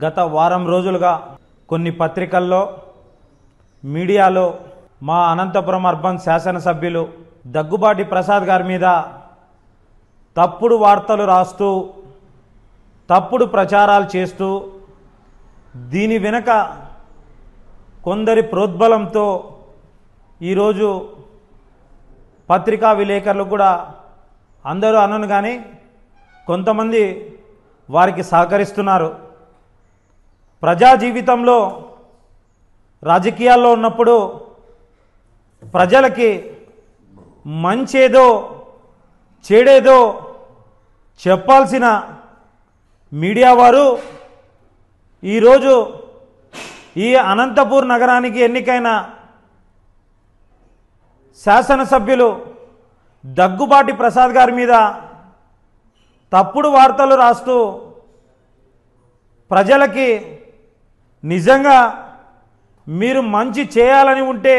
గత వారం రోజులుగా కొన్ని పత్రికల్లో మీడియాలో మా అనంతపురం అర్బన్ శాసనసభ్యులు దగ్గుబాటి ప్రసాద్ గారి మీద తప్పుడు వార్తలు రాస్తూ తప్పుడు ప్రచారాలు చేస్తూ దీని వెనుక కొందరి ప్రోద్బలంతో ఈరోజు పత్రికా విలేకరులు కూడా అందరూ అనను కానీ కొంతమంది వారికి సహకరిస్తున్నారు. ప్రజా జీవితంలో రాజకీయాల్లో ఉన్నప్పుడు ప్రజలకి మంచేదో చెడేదో చెప్పాల్సిన మీడియా వారు ఈరోజు ఈ అనంతపూర్ నగరానికి ఎన్నికైన శాసనసభ్యులు దగ్గుబాటి ప్రసాద్ గారి మీద తప్పుడు వార్తలు రాస్తూ ప్రజలకి నిజంగా మీరు మంచి చేయాలని ఉంటే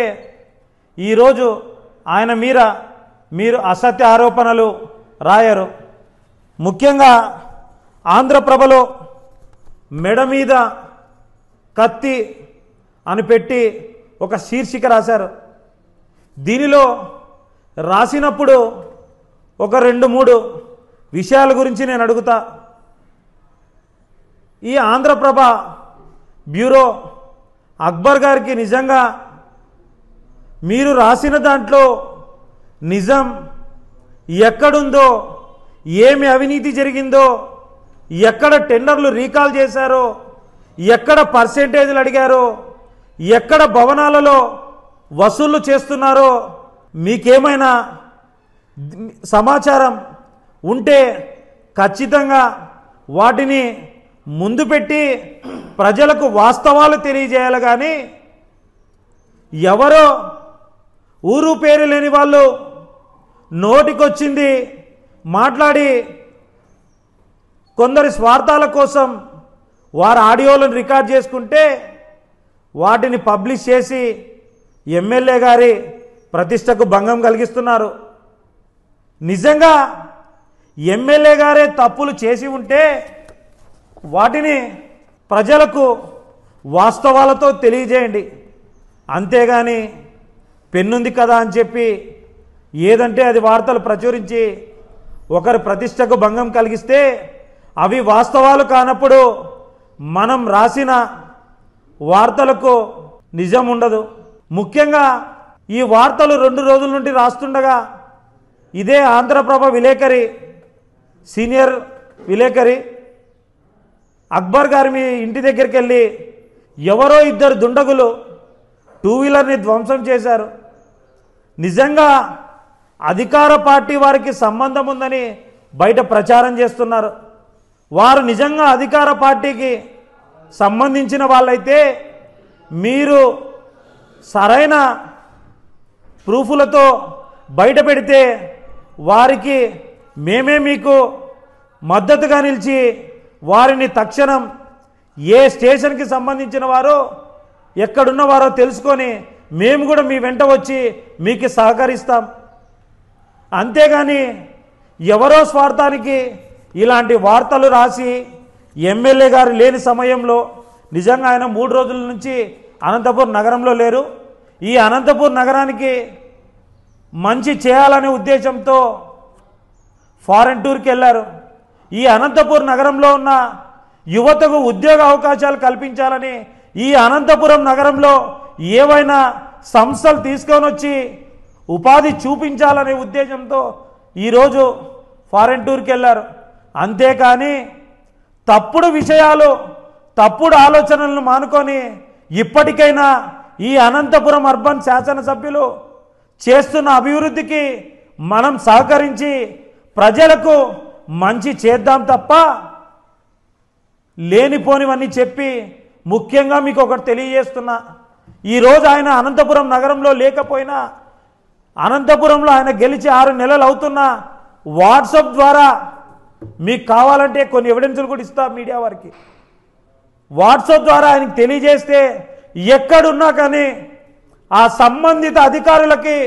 ఈరోజు ఆయన మీద మీరు అసత్య ఆరోపణలు రాయరు. ముఖ్యంగా ఆంధ్రప్రభలో మెడ మీద కత్తి అని పెట్టి ఒక శీర్షిక రాశారు. దీనిలో రాసినప్పుడు ఒక 2-3 విషయాల గురించి నేను అడుగుతా. ఈ ఆంధ్రప్రభ బ్యూరో అక్బర్ గారికి నిజంగా మీరు రాసిన దాంట్లో నిజం ఎక్కడుందో, ఏమి అవినీతి జరిగిందో, ఎక్కడ టెండర్లు రీకాల్ చేశారో, ఎక్కడ పర్సెంటేజ్లు అడిగారో, ఎక్కడ భవనాలలో వసూళ్లు చేస్తున్నారో మీకేమైనా సమాచారం ఉంటే ఖచ్చితంగా వాటిని ముందు పెట్టి ప్రజలకు వాస్తవాలు తెలియజేయాలి. కానీ ఎవరో ఊరు పేరు లేని వాళ్ళు నోటికొచ్చింది మాట్లాడి కొందరి స్వార్థాల కోసం వారి ఆడియోలను రికార్డ్ చేసుకుంటే వాటిని పబ్లిష్ చేసి ఎమ్మెల్యే గారి ప్రతిష్టకు భంగం కలిగిస్తున్నారు. నిజంగా ఎమ్మెల్యే గారే తప్పులు చేసి ఉంటే వాటిని ప్రజలకు వాస్తవాలతో తెలియజేయండి. అంతేగాని పెన్నుంది కదా అని చెప్పి ఏదంటే అది వార్తలు ప్రచురించి ఒకరి ప్రతిష్టకు భంగం కలిగిస్తే అవి వాస్తవాలు కానప్పుడు మనం రాసిన వార్తలకు నిజం ఉండదు. ముఖ్యంగా ఈ వార్తలు 2 రోజుల నుండి రాస్తుండగా ఇదే ఆంధ్రప్రభ విలేకరి, సీనియర్ విలేకరి అక్బర్ గారి మీ ఇంటి దగ్గరికి వెళ్ళి ఎవరో 2 దుండగులు 2 వీలర్ని ధ్వంసం చేశారు. నిజంగా అధికార పార్టీ వారికి సంబంధం ఉందని బయట ప్రచారం చేస్తున్నారు. వారు నిజంగా అధికార పార్టీకి సంబంధించిన వాళ్ళైతే మీరు సరైన ప్రూఫ్లతో బయట పెడితే వారికి మేమే మీకు మద్దతుగా నిలిచి వారిని తక్షణం ఏ స్టేషన్కి సంబంధించిన వారో ఎక్కడున్నవారో తెలుసుకొని మేము కూడా మీ వెంట వచ్చి మీకు సహకరిస్తాం. అంతేగాని ఎవరో స్వార్థానికి ఇలాంటి వార్తలు రాసి ఎమ్మెల్యే గారు లేని సమయంలో నిజంగా ఆయన 3 రోజుల నుంచి అనంతపూర్ నగరంలో లేరు. ఈ అనంతపూర్ నగరానికి మంచి చేయాలనే ఉద్దేశంతో ఫారెన్ టూర్కి వెళ్ళారు. ఈ అనంతపూర్ నగరంలో ఉన్న యువతకు ఉద్యోగ అవకాశాలు కల్పించాలని ఈ అనంతపురం నగరంలో ఏవైనా సంస్థలు తీసుకొని వచ్చి ఉపాధి చూపించాలనే ఉద్దేశంతో ఈరోజు ఫారెన్ టూర్కి వెళ్ళారు. అంతేకాని తప్పుడు విషయాలు తప్పుడు ఆలోచనలను మానుకొని ఇప్పటికైనా ఈ అనంతపురం అర్బన్ శాసనసభ్యులు చేస్తున్న అభివృద్ధికి మనం సహకరించి ప్రజలకు మంచి చేద్దాం తప్ప లేనిపోనివన్నీ చెప్పి ముఖ్యంగా మీకు ఒకటి తెలియజేస్తున్నా. ఈరోజు ఆయన అనంతపురం నగరంలో లేకపోయినా అనంతపురంలో ఆయన గెలిచి 6 నెలలు అవుతున్నా వాట్సాప్ ద్వారా మీకు కావాలంటే కొన్ని ఎవిడెన్సులు కూడా ఇస్తా మీడియా వారికి. వాట్సాప్ ద్వారా ఆయనకు తెలియజేస్తే ఎక్కడున్నా కానీ ఆ సంబంధిత అధికారులకి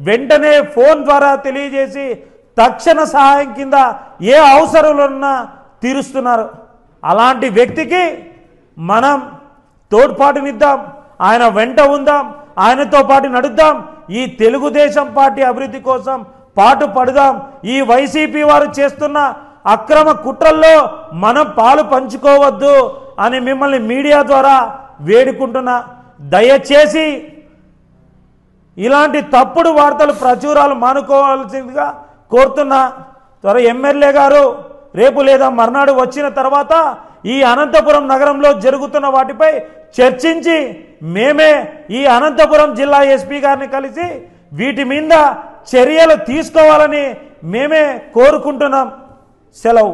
వెంటనే ఫోన్ ద్వారా తెలియజేసి తక్షణ సహాయం కింద ఏ అవసరాలున్నా తీరుస్తున్నారు. అలాంటి వ్యక్తికి మనం తోడ్పాటునిద్దాం, ఆయన వెంట ఉందాం, ఆయనతో పాటు నడుద్దాం. ఈ తెలుగుదేశం పార్టీ అభివృద్ధి కోసం పాటు పడుదాం. ఈ వైసీపీ వారు చేస్తున్న అక్రమ కుట్రల్లో మనం పాలు పంచుకోవద్దు అని మిమ్మల్ని మీడియా ద్వారా వేడుకుంటున్నా. దయచేసి ఇలాంటి తప్పుడు వార్తలు ప్రచురాలు మానుకోవాల్సిందిగా కోరుతున్నా. త్వర ఎమ్మెల్యే గారు రేపు లేదా మర్నాడు వచ్చిన తర్వాత ఈ అనంతపురం నగరంలో జరుగుతున్న వాటిపై చర్చించి మేమే ఈ అనంతపురం జిల్లా ఎస్పీ గారిని కలిసి వీటి మీద చర్యలు తీసుకోవాలని మేమే కోరుకుంటున్నాం. సెలవు.